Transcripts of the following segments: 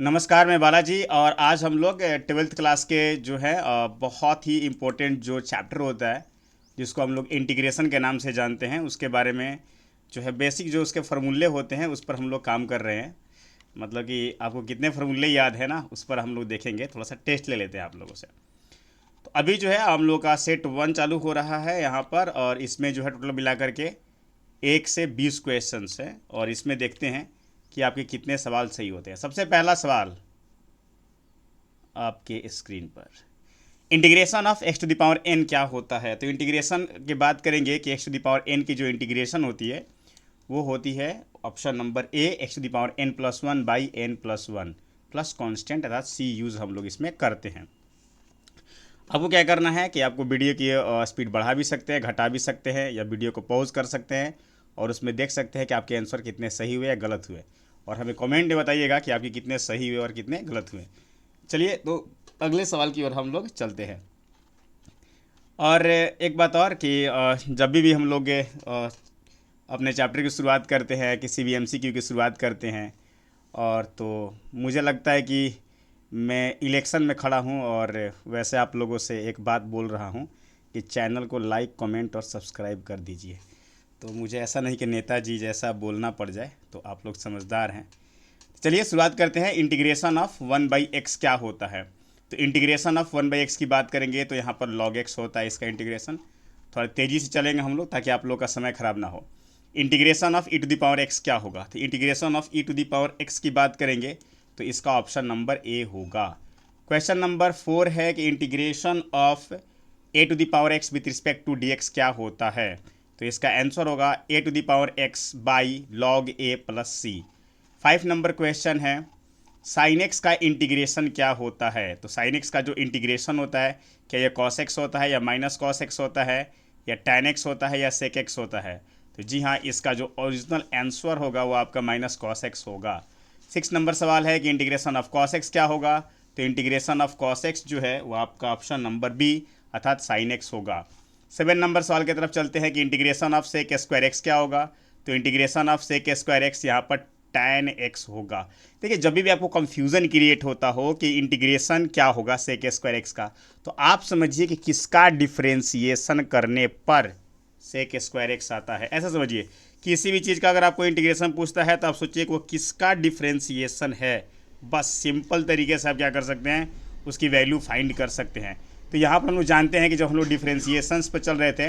नमस्कार, मैं बालाजी और आज हम लोग ट्वेल्थ क्लास के जो है बहुत ही इम्पोर्टेंट जो चैप्टर होता है जिसको हम लोग इंटीग्रेशन के नाम से जानते हैं उसके बारे में जो है बेसिक जो उसके फार्मूले होते हैं उस पर हम लोग काम कर रहे हैं। मतलब कि आपको कितने फार्मूले याद है ना, उस पर हम लोग देखेंगे, थोड़ा सा टेस्ट ले लेते हैं आप लोगों से। तो अभी जो है हम लोग का सेट 1 चालू हो रहा है यहाँ पर, और इसमें जो है टोटल मिला करके 1 से 20 क्वेश्चंस हैं, और इसमें देखते हैं कि आपके कितने सवाल सही होते हैं। सबसे पहला सवाल आपके स्क्रीन पर, integration of x to the power n क्या होता है। तो इंटीग्रेशन की बात करेंगे कि x to the power n की जो इंटीग्रेशन होती है वो होती है option number A, x to the power n plus one by n plus one plus constant अर्थात सी यूज़ हम लोग इसमें करते हैं। आपको क्या करना है कि आपको वीडियो की स्पीड बढ़ा भी सकते हैं, घटा भी सकते हैं, या वीडियो को पॉज कर सकते हैं और उसमें देख सकते हैं कि आपके आंसर कितने सही हुए या गलत हुए, और हमें कमेंट में बताइएगा कि आपके कितने सही हुए और कितने गलत हुए। चलिए तो अगले सवाल की ओर हम लोग चलते हैं। और एक बात और कि जब भी हम लोग अपने चैप्टर की शुरुआत करते हैं, किसी भी एमसीक्यू की शुरुआत करते हैं, और तो मुझे लगता है कि मैं इलेक्शन में खड़ा हूं, और वैसे आप लोगों से एक बात बोल रहा हूं कि चैनल को लाइक कमेंट और सब्सक्राइब कर दीजिए। तो मुझे ऐसा नहीं कि नेताजी जैसा बोलना पड़ जाए, तो आप लोग समझदार हैं। चलिए शुरुआत करते हैं। इंटीग्रेशन ऑफ 1/x क्या होता है। तो इंटीग्रेशन ऑफ 1/x की बात करेंगे तो यहाँ पर log x होता है इसका इंटीग्रेशन। थोड़ा तेज़ी से चलेंगे हम लोग ताकि आप लोग का समय खराब ना हो। Integration of e to the power x क्या होगा। तो integration of e to the power x की बात करेंगे तो इसका ऑप्शन नंबर ए होगा। क्वेश्चन नंबर 4 है कि integration of a to the power x with respect to d x क्या होता है। तो इसका आंसर होगा a to the power x by log a plus c. 5 number question है, साइन एक्स का इंटीग्रेशन क्या होता है। तो साइन एक्स का जो इंटीग्रेशन होता है, क्या यह कॉस एक्स होता है या माइनस कॉस एक्स होता है, या टैन एक्स होता है या सेक एक्स होता है। तो जी हाँ, इसका जो ओरिजिनल आंसर होगा वो आपका माइनस कॉस एक्स होगा। 6 नंबर सवाल है कि इंटीग्रेशन ऑफ कॉस एक्स क्या होगा। तो इंटीग्रेशन ऑफ कॉस एक्स जो है वो आपका ऑप्शन नंबर बी अर्थात साइन एक्स होगा। 7 नंबर सवाल की तरफ चलते हैं कि integration of sec square x क्या होगा। तो integration of sec square x यहाँ पर tan x होगा। देखिए, जब भी आपको कंफ्यूजन क्रिएट होता हो कि इंटीग्रेशन क्या होगा सेक स्क्वायर एक्स का, तो आप समझिए कि किसका डिफ्रेंसिएशन करने पर सेक स्क्वायर एक्स आता है। ऐसा समझिए, किसी भी चीज़ का अगर आपको इंटीग्रेशन पूछता है तो आप सोचिए कि वो किसका डिफ्रेंसिएशन है। बस सिंपल तरीके से आप क्या कर सकते हैं, उसकी वैल्यू फाइंड कर सकते हैं। तो यहाँ पर हम लोग जानते हैं कि जब हम लोग डिफ्रेंसिएशंस पर चल रहे थे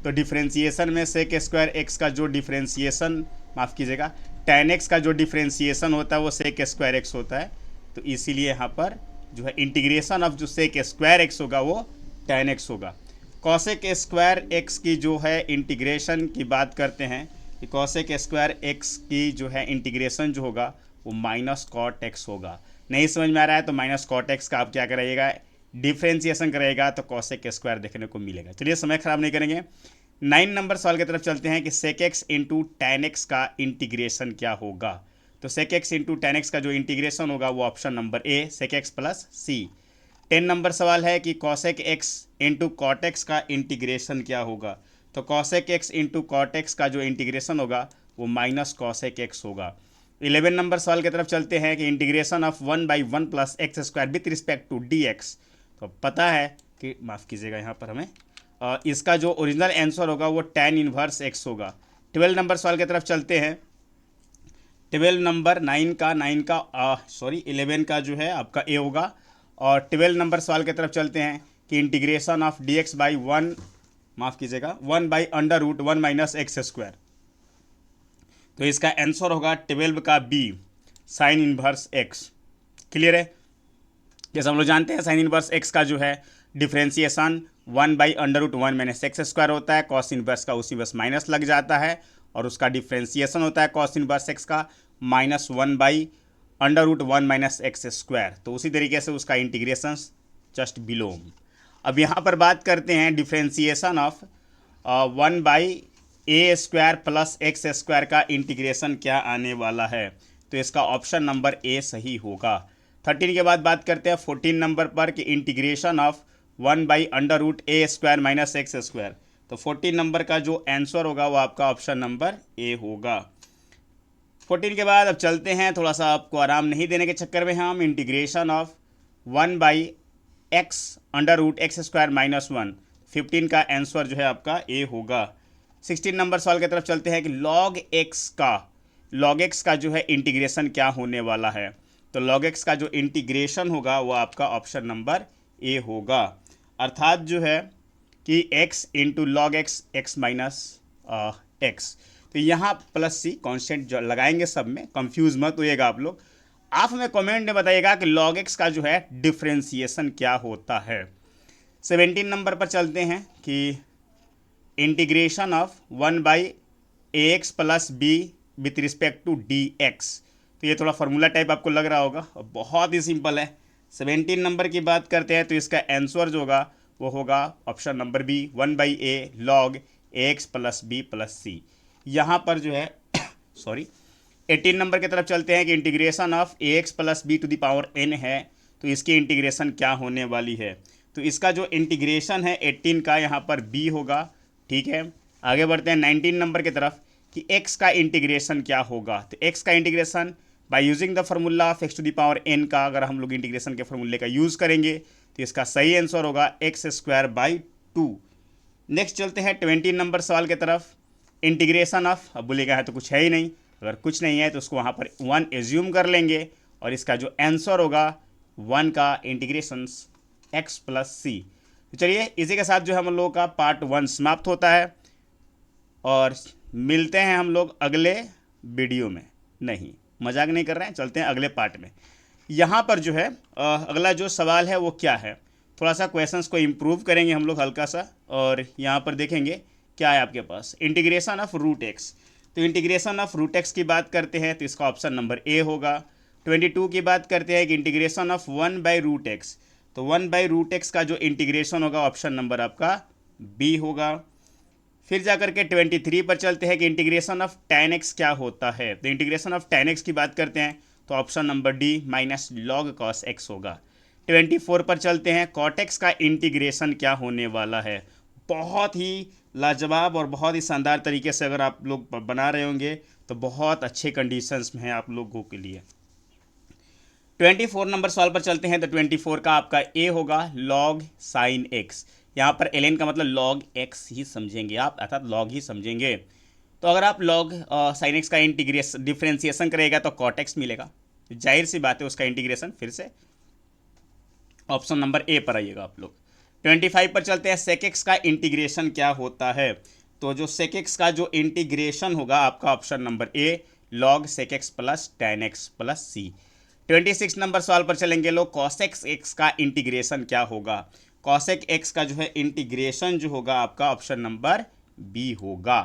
तो डिफ्रेंसिएशन में सेक स्क्वायर एक्स का जो डिफ्रेंसिएशन, माफ़ कीजिएगा, tan x का जो डिफ्रेंसिएशन होता है वो सेक स्क्वायर एक्स होता है। तो इसीलिए यहाँ पर जो है इंटीग्रेशन ऑफ जो सेक स्क्वायर एक्स होगा वो tan x होगा। कॉसेक स्क्वायर एक्स की जो है इंटीग्रेशन की बात करते हैं कि कॉसेक स्क्वायर एक्स की जो है इंटीग्रेशन जो होगा वो माइनस कॉट एक्स होगा। नहीं समझ में आ रहा है तो माइनस कॉट एक्स का आप क्या कराइएगा, डिफ्रेंसिएशन करेगा तो कॉसेक स्क्वायर देखने को मिलेगा। चलिए समय खराब नहीं करेंगे। 9 नंबर सवाल की तरफ चलते हैं कि sec x into tan x का इंटीग्रेशन क्या होगा। तो sec x into tan x का जो इंटीग्रेशन होगा वो option number A sec x plus C. 10 नंबर सवाल है कि cosec x into cot x का इंटीग्रेशन क्या होगा। तो cosec x into cot x का जो इंटीग्रेशन होगा वो माइनस कॉसेक एक्स होगा। 11 नंबर सवाल की तरफ चलते हैं कि integration of 1/1 plus x square with respect to d x. तो पता है कि, माफ़ कीजिएगा, यहाँ पर हमें इसका जो ओरिजिनल आंसर होगा वो tan इनवर्स एक्स होगा। 12 नंबर सवाल की तरफ चलते हैं। 12 नंबर 11 का जो है आपका ए होगा। और 12 नंबर सवाल की तरफ चलते हैं कि integration of D x by one, माफ़ कीजिएगा, 1/√1 माइनस एक्स स्क्वायर। तो इसका आंसर होगा 12 का B sine inverse x. Clear है। जैसे हम लोग जानते हैं साइन इनवर्स एक्स का जो है डिफ्रेंसिएशन 1/√1 माइनस एक्स स्क्वायर होता है। कॉस इनवर्स का उसी बस माइनस लग जाता है, और उसका डिफ्रेंसिएशन होता है कॉस इनवर्स एक्स का -1/√1 माइनस एक्स स्क्वायर। तो उसी तरीके से उसका इंटीग्रेशन जस्ट बिलो। अब यहाँ पर बात करते हैं differentiation of 1/a² plus x square का इंटीग्रेशन क्या आने वाला है। तो इसका ऑप्शन नंबर ए सही होगा। 13 के बाद बात करते हैं 14 नंबर पर कि integration of 1/√a² minus x square. तो 14 नंबर का जो आंसर होगा वो आपका ऑप्शन नंबर ए होगा। 14 के बाद अब चलते हैं, थोड़ा सा आपको आराम नहीं देने के चक्कर में हम integration of 1/x under root x square minus 1। 15 का आंसर जो है आपका ए होगा। 16 नंबर सवाल की तरफ चलते हैं कि log x का जो है इंटीग्रेशन क्या होने वाला है। तो log x का जो इंटीग्रेशन होगा वो आपका ऑप्शन नंबर ए होगा, अर्थात जो है कि x into log x x minus x. तो यहाँ प्लस सी कॉन्स्टेंट जो लगाएंगे सब में, कंफ्यूज मत होइएगा आप लोग। आप हमें कमेंट में बताइएगा कि log x का जो है डिफ्रेंसिएशन क्या होता है। 17 नंबर पर चलते हैं कि integration of 1/ax plus B with respect to dx। तो ये थोड़ा फार्मूला टाइप आपको लग रहा होगा, बहुत ही सिंपल है। 17 नंबर की बात करते हैं तो इसका आंसर जो होगा वो होगा option number b, 1/a log ax plus b plus c. यहाँ पर जो है सॉरी 18 नंबर की तरफ चलते हैं कि integration of ax plus B to the power n है, तो इसकी इंटीग्रेशन क्या होने वाली है। तो इसका जो इंटीग्रेशन है 18 का यहाँ पर b होगा, ठीक है। आगे बढ़ते हैं 19 नंबर की तरफ कि x का इंटीग्रेशन क्या होगा। तो x का integration by using the formula of x to the power n का अगर हम लोग इंटीग्रेशन के फार्मूले का यूज़ करेंगे तो इसका सही आंसर होगा x²/2। नेक्स्ट चलते हैं 20 नंबर सवाल की तरफ। इंटीग्रेशन ऑफ, अब बोलेगा है तो कुछ है ही नहीं, अगर कुछ नहीं है तो उसको वहाँ पर 1 एज्यूम कर लेंगे और इसका जो आंसर होगा 1 का इंटीग्रेशन x प्लस सी। तो चलिए इसी के साथ जो हम लोगों का पार्ट 1 समाप्त होता है और मिलते हैं हम लोग अगले वीडियो में। नहीं, मजाक नहीं कर रहे हैं, चलते हैं अगले पार्ट में। यहाँ पर जो है अगला जो सवाल है वो क्या है, थोड़ा सा क्वेश्चंस को इम्प्रूव करेंगे हम लोग हल्का सा, और यहाँ पर देखेंगे क्या है आपके पास। इंटीग्रेशन ऑफ रूट एक्स, तो इंटीग्रेशन ऑफ रूट एक्स की बात करते हैं तो इसका ऑप्शन नंबर ए होगा। 22 की बात करते हैं कि इंटीग्रेशन ऑफ 1/√x, तो 1/√x का जो इंटीग्रेशन होगा ऑप्शन नंबर आपका बी होगा। फिर जाकर के 23 पर चलते हैं कि इंटीग्रेशन ऑफ tan x क्या होता है। तो इंटीग्रेशन ऑफ tan x की बात करते हैं तो option number D minus log cos x होगा। 24 पर चलते हैं, cot x का इंटीग्रेशन क्या होने वाला है। बहुत ही लाजवाब और बहुत ही शानदार तरीके से अगर आप लोग बना रहे होंगे तो बहुत अच्छे कंडीशंस में है आप लोगों के लिए। 24 नंबर सवाल पर चलते हैं तो 24 का आपका ए होगा log sin x। यहाँ पर ln का मतलब log x ही समझेंगे आप, अर्थात log ही समझेंगे। तो अगर आप log sin x का इंटीग्रेशन डिफ्रेंसिएशन करेगा तो cot x मिलेगा, जाहिर सी बात है उसका इंटीग्रेशन फिर से ऑप्शन नंबर ए पर आइएगा आप लोग। 25 पर चलते हैं, sec x का इंटीग्रेशन क्या होता है। तो जो sec x का जो इंटीग्रेशन होगा आपका option number A log sec x plus tan x plus C. 26 नंबर सवाल पर चलेंगे लोग, cosec x का इंटीग्रेशन क्या होगा। cosec x का जो है इंटीग्रेशन जो होगा आपका ऑप्शन नंबर बी होगा।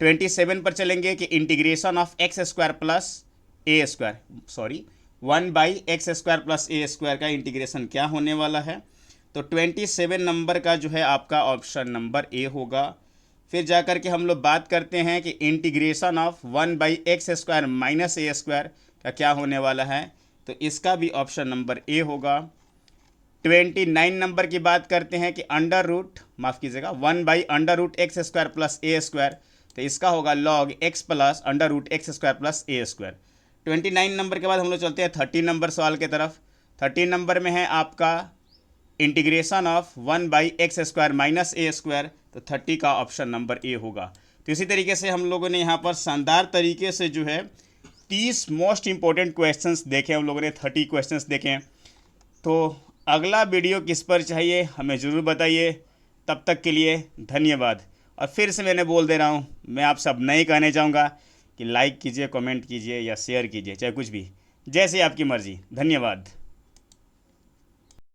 27 पर चलेंगे कि integration of x² plus A square, sorry 1/x² plus A square का इंटीग्रेशन क्या होने वाला है। तो 27 नंबर का जो है आपका ऑप्शन नंबर ए होगा। फिर जाकर के हम लोग बात करते हैं कि integration of 1/x² minus A square का क्या होने वाला है, तो इसका भी ऑप्शन नंबर ए होगा। 29 नंबर की बात करते हैं कि अंडर रूट, माफ़ कीजिएगा, 1/√x² प्लस ए स्क्वायर, तो इसका होगा log x प्लस अंडर√x² प्लस ए स्क्वायर। 29 नंबर के बाद हम लोग चलते हैं 30 नंबर सवाल की तरफ। 30 नंबर में है आपका integration of 1/x² minus A square, तो 30 का ऑप्शन नंबर ए होगा। तो इसी तरीके से हम लोगों ने यहाँ पर शानदार तरीके से जो है 30 मोस्ट इंपॉर्टेंट क्वेश्चंस देखे, हम लोगों ने 30 क्वेश्चंस देखे। तो अगला वीडियो किस पर चाहिए हमें ज़रूर बताइए। तब तक के लिए धन्यवाद। और फिर से मैंने बोल दे रहा हूँ, मैं आप सब नहीं कहने चाहूँगा कि लाइक कीजिए, कमेंट कीजिए या शेयर कीजिए, चाहे कुछ भी, जैसे आपकी मर्ज़ी। धन्यवाद।